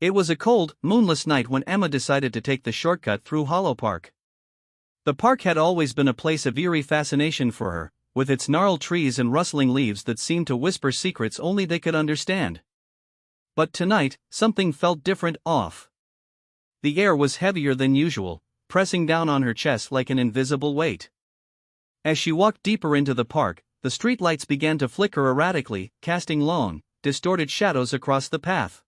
It was a cold, moonless night when Emma decided to take the shortcut through Hollow Park. The park had always been a place of eerie fascination for her, with its gnarled trees and rustling leaves that seemed to whisper secrets only they could understand. But tonight, something felt different, off. The air was heavier than usual, pressing down on her chest like an invisible weight. As she walked deeper into the park, the streetlights began to flicker erratically, casting long, distorted shadows across the path.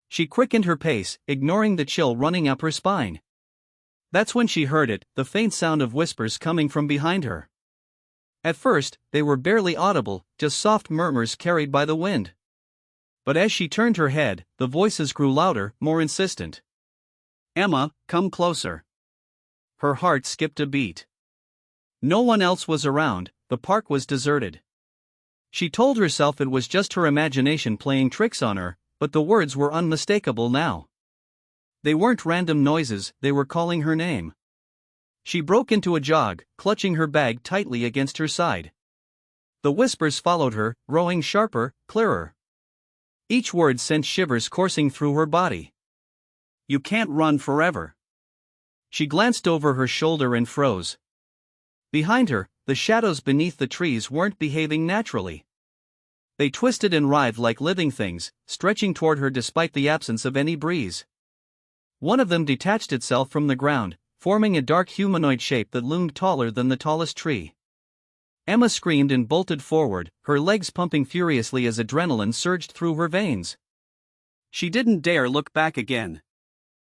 She quickened her pace, ignoring the chill running up her spine. That's when she heard it, the faint sound of whispers coming from behind her. At first, they were barely audible, just soft murmurs carried by the wind. But as she turned her head, the voices grew louder, more insistent. "Emma, come closer." Her heart skipped a beat. No one else was around, the park was deserted. She told herself it was just her imagination playing tricks on her, but the words were unmistakable now. They weren't random noises, they were calling her name. She broke into a jog, clutching her bag tightly against her side. The whispers followed her, growing sharper, clearer. Each word sent shivers coursing through her body. "You can't run forever." She glanced over her shoulder and froze. Behind her, the shadows beneath the trees weren't behaving naturally. They twisted and writhed like living things, stretching toward her despite the absence of any breeze. One of them detached itself from the ground, forming a dark humanoid shape that loomed taller than the tallest tree. Emma screamed and bolted forward, her legs pumping furiously as adrenaline surged through her veins. She didn't dare look back again.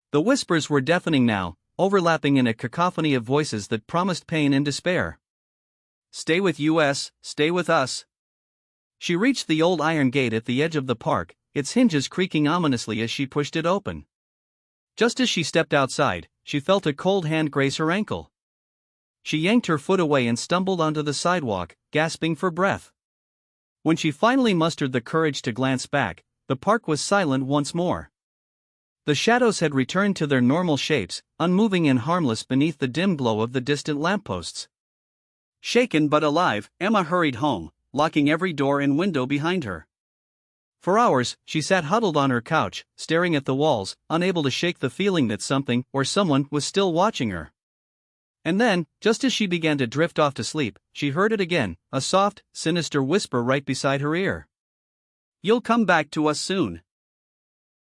The whispers were deafening now, overlapping in a cacophony of voices that promised pain and despair. "Stay with us, stay with us." She reached the old iron gate at the edge of the park, its hinges creaking ominously as she pushed it open. Just as she stepped outside, she felt a cold hand graze her ankle. She yanked her foot away and stumbled onto the sidewalk, gasping for breath. When she finally mustered the courage to glance back, the park was silent once more. The shadows had returned to their normal shapes, unmoving and harmless beneath the dim glow of the distant lampposts. Shaken but alive, Emma hurried home, locking every door and window behind her. For hours, she sat huddled on her couch, staring at the walls, unable to shake the feeling that something or someone was still watching her. And then, just as she began to drift off to sleep, she heard it again, a soft, sinister whisper right beside her ear. "You'll come back to us soon."